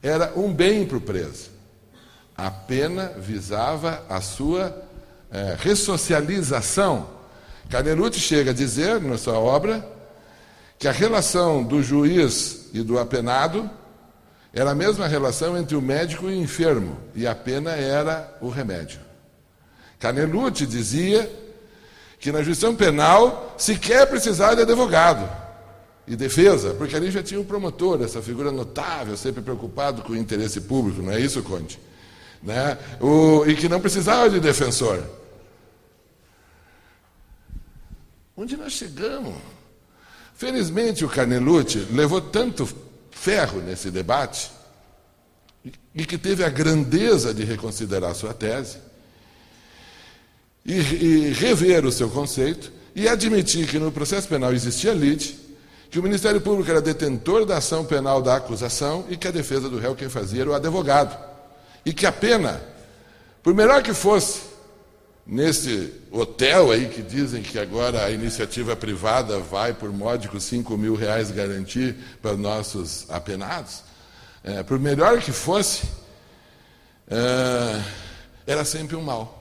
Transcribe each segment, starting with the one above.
era um bem para o preso. A pena visava a sua ressocialização. Canelucci chega a dizer, na sua obra, que a relação do juiz e do apenado era a mesma relação entre o médico e o enfermo, e a pena era o remédio. Canelucci dizia que na jurisdição penal sequer precisava de advogado e defesa, porque ali já tinha um promotor, essa figura notável, sempre preocupado com o interesse público, não é isso, Conde? Né? E que não precisava de defensor. Onde nós chegamos? Felizmente o Canelucci levou tanto ferro nesse debate e que teve a grandeza de reconsiderar sua tese e rever o seu conceito e admitir que no processo penal existia lide, que o Ministério Público era detentor da ação penal da acusação e que a defesa do réu quem fazia era o advogado. E que a pena, por melhor que fosse, nesse hotel aí que dizem que agora a iniciativa privada vai por módicos R$5.000 garantir para os nossos apenados, por melhor que fosse, era sempre um mal.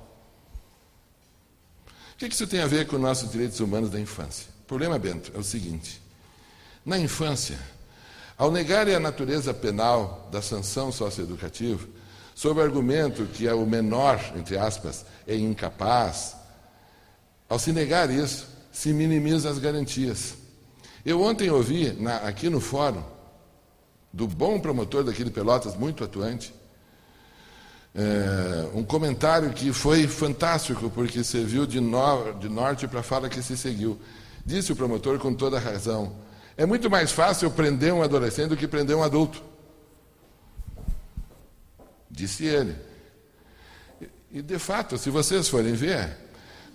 O que isso tem a ver com os nossos direitos humanos da infância? O problema, Bento, é o seguinte: na infância, ao negarem a natureza penal da sanção socioeducativa, sob o argumento que o menor, entre aspas, é incapaz, ao se negar isso, se minimiza as garantias. Eu ontem ouvi, aqui no fórum, do bom promotor daqui de Pelotas, muito atuante, um comentário que foi fantástico, porque serviu de norte para a fala que se seguiu. Disse o promotor com toda a razão: é muito mais fácil prender um adolescente do que prender um adulto. Disse ele. E, de fato, se vocês forem ver,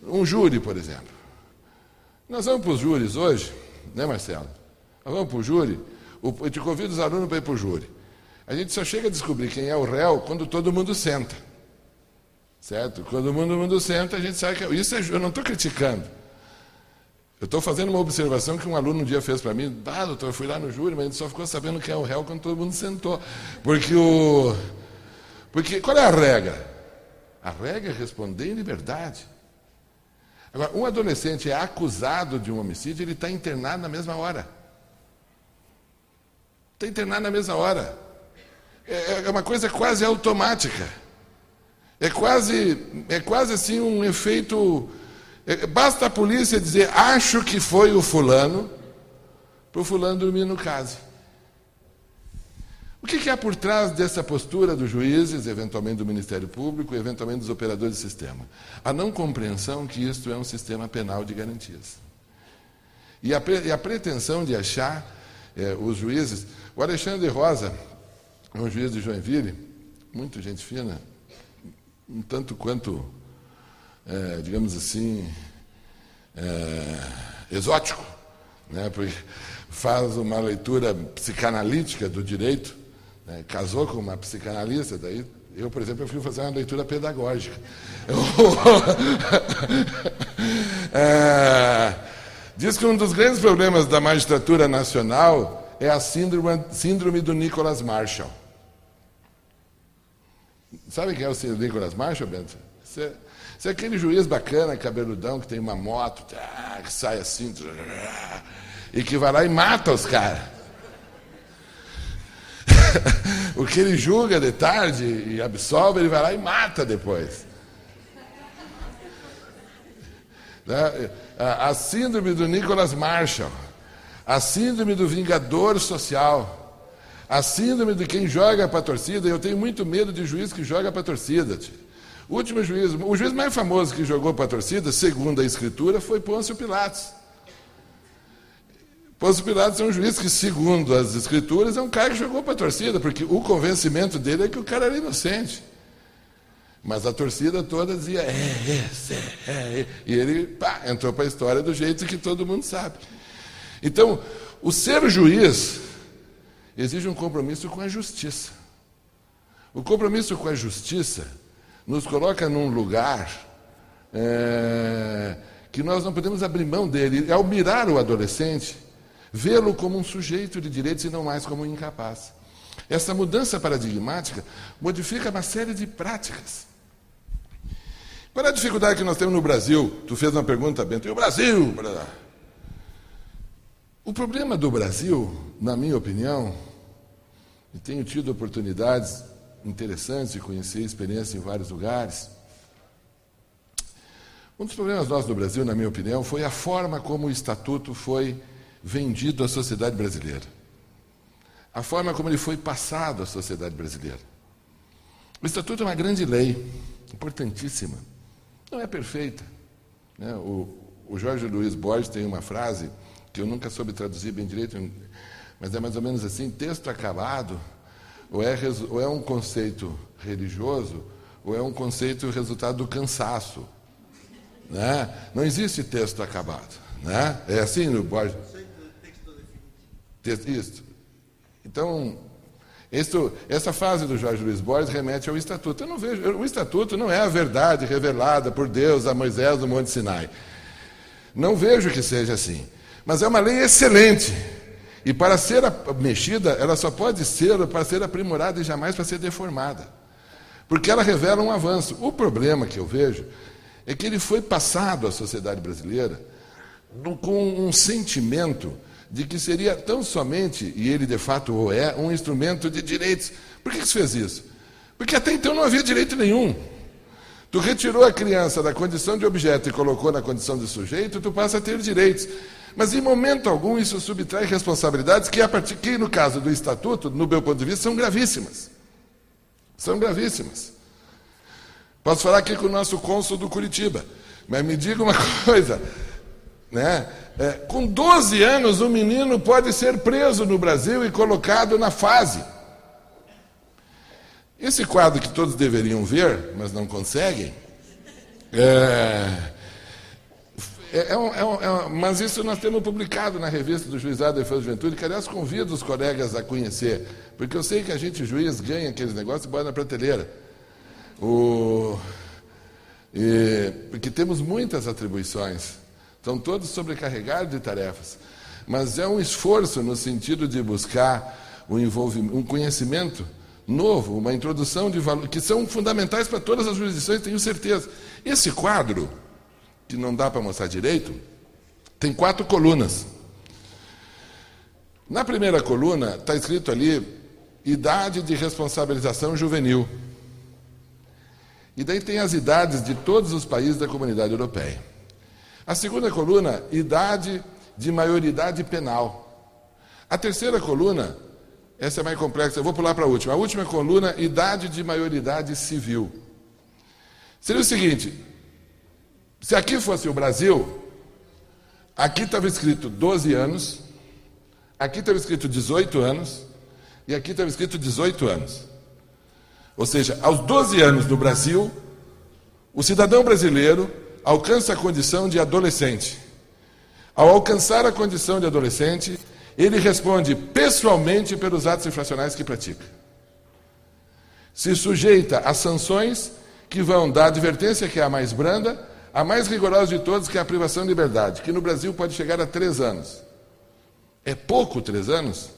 um júri, por exemplo. Nós vamos para os júris hoje, né, Marcelo? Nós vamos para o júri, eu te convido os alunos para ir para o júri. A gente só chega a descobrir quem é o réu quando todo mundo senta. Certo? Quando todo mundo senta, a gente sabe que... Isso eu não estou criticando. Eu estou fazendo uma observação que um aluno um dia fez para mim. Doutor, eu fui lá no júri, mas a gente só ficou sabendo quem é o réu quando todo mundo sentou. Porque qual é a regra? A regra é responder em liberdade. Agora, um adolescente é acusado de um homicídio, ele está internado na mesma hora. Está internado na mesma hora. É uma coisa quase automática. É quase assim um efeito... basta a polícia dizer, acho que foi o fulano, para o fulano dormir no caso. O que há por trás dessa postura dos juízes, eventualmente do Ministério Público, eventualmente dos operadores do sistema? A não compreensão que isto é um sistema penal de garantias. E a pretensão de achar os juízes... O Alexandre Rosa, um juiz de Joinville, muito gente fina, um tanto quanto, digamos assim, exótico, né? Porque faz uma leitura psicanalítica do direito, né? Casou com uma psicanalista, daí eu, por exemplo, fui fazer uma leitura pedagógica. Diz que um dos grandes problemas da magistratura nacional é a síndrome do Nicholas Marshall. Sabe quem é o Nicholas Marshall, Bento? Você é aquele juiz bacana, cabeludão, que tem uma moto, que sai assim, e que vai lá e mata os caras. O que ele julga de tarde e absolve, ele vai lá e mata depois. A síndrome do Nicholas Marshall, a síndrome do vingador social, a síndrome de quem joga para a torcida. Eu tenho muito medo de juiz que joga para a torcida. O juiz mais famoso que jogou para a torcida, segundo a Escritura, foi Pôncio Pilatos. Pôncio Pilatos é um juiz que, segundo as Escrituras, é um cara que jogou para a torcida, porque o convencimento dele é que o cara era inocente. Mas a torcida toda dizia, e ele entrou para a história do jeito que todo mundo sabe. Então, o ser juiz exige um compromisso com a justiça. O compromisso com a justiça nos coloca num lugar que nós não podemos abrir mão dele. Ao mirar o adolescente, vê-lo como um sujeito de direitos e não mais como um incapaz. Essa mudança paradigmática modifica uma série de práticas. Qual é a dificuldade que nós temos no Brasil? Tu fez uma pergunta, Bento, e o Brasil? O problema do Brasil, na minha opinião, e tenho tido oportunidades interessantes de conhecer experiência em vários lugares, um dos problemas nossos no Brasil, na minha opinião, foi a forma como o Estatuto foi vendido à sociedade brasileira. A forma como ele foi passado à sociedade brasileira. O Estatuto é uma grande lei, importantíssima. Não é perfeita. Né? O Jorge Luiz Borges tem uma frase que eu nunca soube traduzir bem direito, mas é mais ou menos assim: texto acabado ou é um conceito religioso ou é um conceito resultado do cansaço. Né? Não existe texto acabado. Né? É assim no Borges? Isso. Então, essa frase do Jorge Luiz Borges remete ao Estatuto. Eu não vejo, o Estatuto não é a verdade revelada por Deus a Moisés no Monte Sinai. Não vejo que seja assim. Mas é uma lei excelente. E para ser mexida, ela só pode ser para ser aprimorada e jamais para ser deformada. Porque ela revela um avanço. O problema que eu vejo é que ele foi passado à sociedade brasileira com um sentimento de que seria tão somente, e ele de fato o é, um instrumento de direitos. Por que se fez isso? Porque até então não havia direito nenhum. Tu retirou a criança da condição de objeto e colocou na condição de sujeito, tu passa a ter direitos. Mas em momento algum isso subtrai responsabilidades que no caso do Estatuto, no meu ponto de vista, são gravíssimas. São gravíssimas. Posso falar aqui com o nosso cônsul do Curitiba, mas me diga uma coisa, né? Com 12 anos, um menino pode ser preso no Brasil e colocado na fase. Esse quadro que todos deveriam ver, mas não conseguem, mas isso nós temos publicado na revista do Juizado da Defesa da Juventude, que, aliás, convido os colegas a conhecer, porque eu sei que a gente, juiz, ganha aqueles negócios e bota na prateleira. Porque temos muitas atribuições, estão todos sobrecarregados de tarefas, mas é um esforço no sentido de buscar um conhecimento novo, uma introdução de valores que são fundamentais para todas as jurisdições, tenho certeza. Esse quadro, que não dá para mostrar direito, tem 4 colunas. Na primeira coluna está escrito ali idade de responsabilização juvenil. E daí tem as idades de todos os países da Comunidade Europeia. A segunda coluna, idade de maioridade penal. A terceira coluna, essa é mais complexa, eu vou pular para a última. A última coluna, idade de maioridade civil. Seria o seguinte: se aqui fosse o Brasil, aqui estava escrito 12 anos, aqui estava escrito 18 anos, e aqui estava escrito 18 anos. Ou seja, aos 12 anos no Brasil, o cidadão brasileiro alcança a condição de adolescente. Ao alcançar a condição de adolescente, ele responde pessoalmente pelos atos infracionais que pratica. Se sujeita a sanções que vão da advertência, que é a mais branda, a mais rigorosa de todas, que é a privação de liberdade, que no Brasil pode chegar a 3 anos. É pouco 3 anos?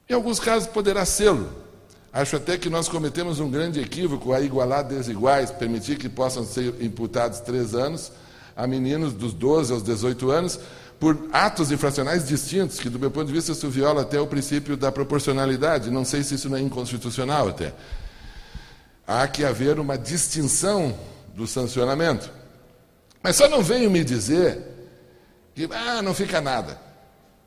Em alguns casos poderá sê-lo. Acho até que nós cometemos um grande equívoco a igualar desiguais, permitir que possam ser imputados 3 anos a meninos dos 12 aos 18 anos por atos infracionais distintos, que do meu ponto de vista isso viola até o princípio da proporcionalidade. Não sei se isso não é inconstitucional até. Há que haver uma distinção do sancionamento. Mas só não venham me dizer que não fica nada.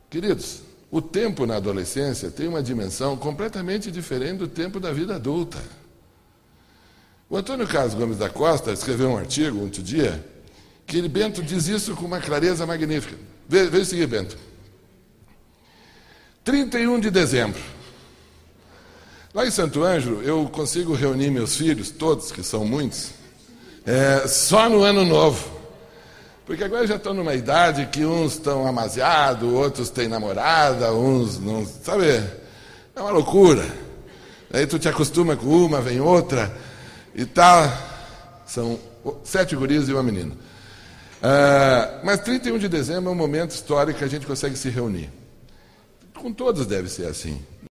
Queridos, o tempo na adolescência tem uma dimensão completamente diferente do tempo da vida adulta. O Antônio Carlos Gomes da Costa escreveu um artigo outro dia que Bento diz isso com uma clareza magnífica. Veja o seguinte, Bento. 31 de dezembro. Lá em Santo Ângelo, eu consigo reunir meus filhos, todos, que são muitos, só no Ano Novo. Porque agora já estão numa idade que uns estão amaziados, outros têm namorada, uns não... Sabe? É uma loucura. Aí tu te acostuma com uma, vem outra e tal. São 7 guris e uma menina. Mas 31 de dezembro é um momento histórico que a gente consegue se reunir. Com todos deve ser assim.